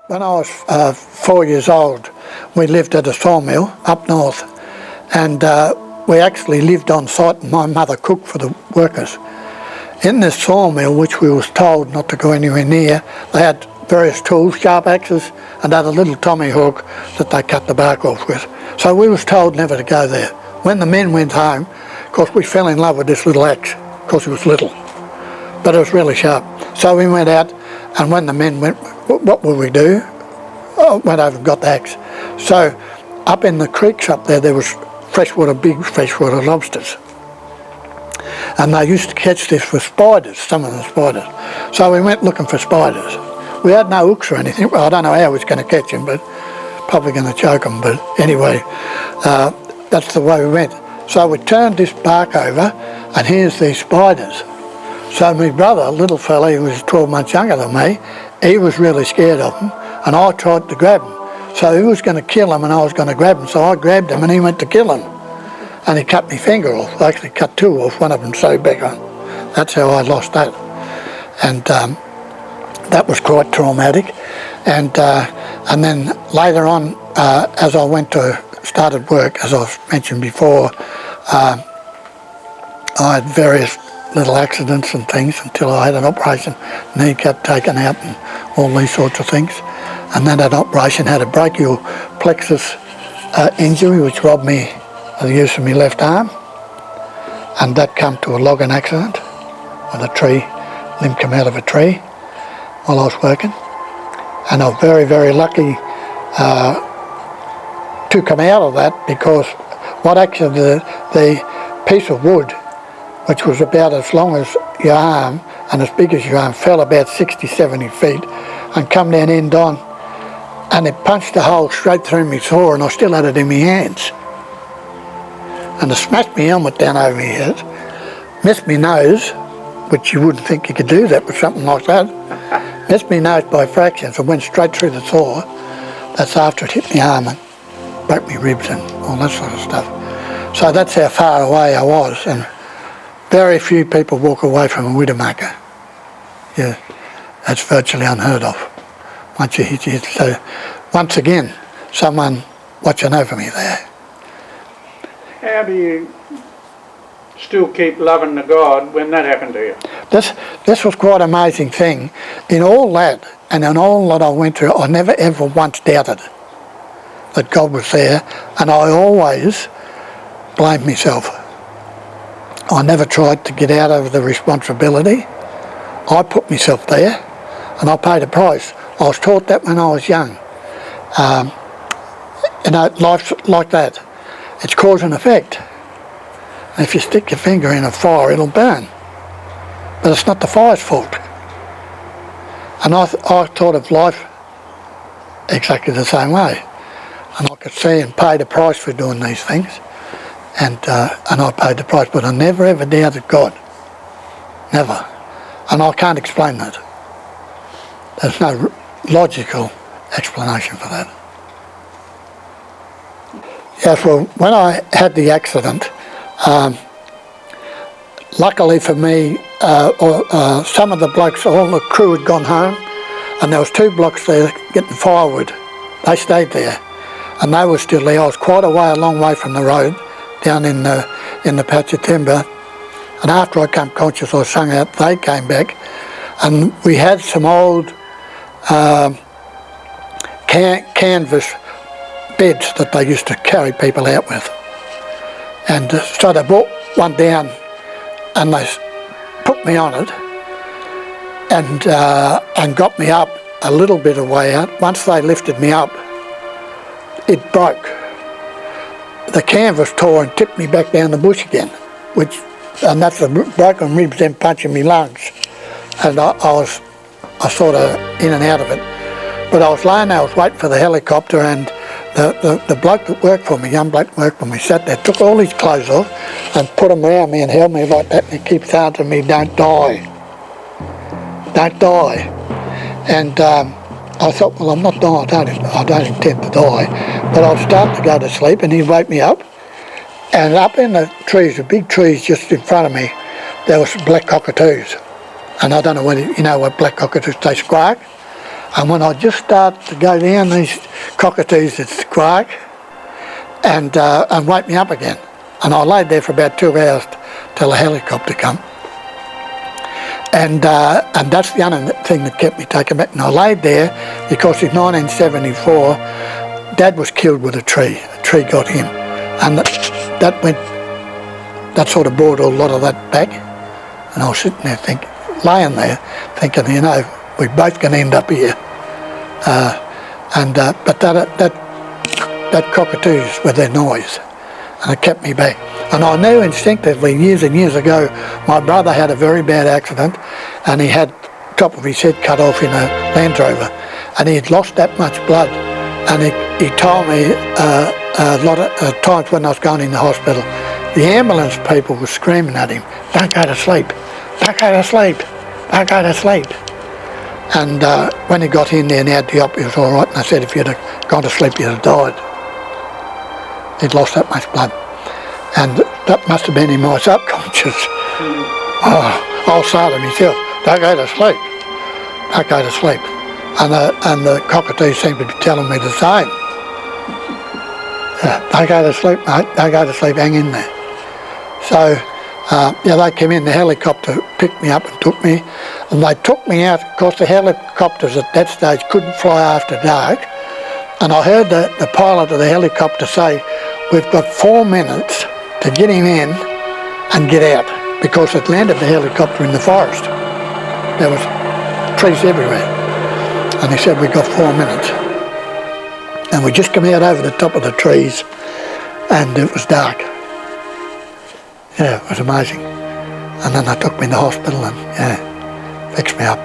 When I was 4 years old, we lived at a sawmill up north, and we actually lived on site, and my mother cooked for the workers. In this sawmill, which we was told not to go anywhere near, they had various tools, sharp axes, and had a little tommy hook that they cut the bark off with. So we was told never to go there. When the men went home, of course we fell in love with this little axe, because it was little, but it was really sharp. So we went out, and when the men went, what would we do? Oh, went over and got the axe. So up in the creeks up there, there was big freshwater lobsters. And they used to catch this with spiders, some of the spiders. So we went looking for spiders. We had no hooks or anything. Well, I don't know how I was going to catch them, but probably going to choke them. But anyway, that's the way we went. So we turned this bark over, and here's these spiders. So my brother, a little fella, he was 12 months younger than me, he was really scared of them, and I tried to grab him. So he was going to kill him and I was going to grab him, so I grabbed him and he went to kill him. And he cut my finger off. I actually cut two off, one of them sewed back on. That's how I lost that. And that was quite traumatic. And then later on, as I started work, as I've mentioned before, I had various little accidents and things until I had an operation, knee got taken out and all these sorts of things. And then that operation had a brachial plexus injury which robbed me of the use of my left arm, and that come to a logging accident with a tree, limb come out of a tree while I was working. And I'm very, very lucky to come out of that, because what actually the piece of wood, which was about as long as your arm and as big as your arm, fell about 60, 70 feet and come down end on, and it punched a hole straight through my saw, and I still had it in my hands. And it smashed my helmet down over my head, missed my nose, which you wouldn't think you could do that with something like that. Missed my nose by fractions and went straight through the saw. That's after it hit my arm and broke my ribs and all that sort of stuff. So that's how far away I was, and very few people walk away from a widowmaker. Yeah, that's virtually unheard of. Once you hit it. So once again, someone watching over me there. How do you still keep loving the God when that happened to you? This was quite an amazing thing. In all that, and in all that I went through, I never ever once doubted that God was there, and I always blamed myself. I never tried to get out of the responsibility. I put myself there, and I paid a price. I was taught that when I was young. Life's like that. It's cause and effect. And if you stick your finger in a fire, it'll burn. But it's not the fire's fault. And I thought of life exactly the same way. And I could see and pay the price for doing these things. And I paid the price, but I never ever doubted God. Never. And I can't explain that. There's no logical explanation for that. Yes, well, when I had the accident, luckily for me, some of the blokes, all the crew had gone home, and there was two blocks there getting firewood. They stayed there, and they were still there. I was quite a long way from the road, down in the patch of timber, and after I came conscious, I sung out, they came back, and we had some old canvas beds that they used to carry people out with. And so they brought one down and they put me on it and got me up a little bit of way out. Once they lifted me up, it broke. The canvas tore and tipped me back down the bush again, and that's the broken ribs then punching me lungs. And I was sort of in and out of it. But I was lying there, I was waiting for the helicopter, and the bloke that worked for me, young bloke that worked for me, sat there, took all his clothes off and put them around me and held me like that, and he keeps saying to me, don't die. Don't die. And I thought, well, I'm not dying, I don't intend to die. But I'd start to go to sleep and he'd wake me up. And up in the trees, the big trees just in front of me, there was black cockatoos. And I don't know whether you know what black cockatoos, they squawk. And when I just start to go down, these cockatoos would squawk and wake me up again. And I laid there for about 2 hours till a helicopter come. And that's the other thing that kept me taken back. And I laid there because in 1974, Dad was killed with a tree. A tree got him. And that sort of brought a lot of that back. And I was sitting there laying there thinking, you know, we're both going to end up here. But that cockatoos with their noise, and it kept me back. And I knew instinctively years and years ago, my brother had a very bad accident and he had top of his head cut off in a Land Rover, and he had lost that much blood. And he told me a lot of times when I was going in the hospital, the ambulance people were screaming at him, "Don't go to sleep, don't go to sleep, don't go to sleep." And when he got in there and had the op, he was all right. And I said, if you'd have gone to sleep, you'd have died. He'd lost that much blood. And that must have been in my subconscious. I'll say to myself, don't go to sleep, don't go to sleep. And the cockatoos seemed to be telling me the same. Don't go to sleep, mate, don't go to sleep, hang in there. So, they came in, the helicopter picked me up and took me. And they took me out, because the helicopters at that stage couldn't fly after dark. And I heard the pilot of the helicopter say, we've got 4 minutes to get him in and get out, because it landed the helicopter in the forest. There was trees everywhere. And he said, we've got 4 minutes. And we just come out over the top of the trees and it was dark. Yeah, it was amazing. And then they took me to the hospital and, fixed me up.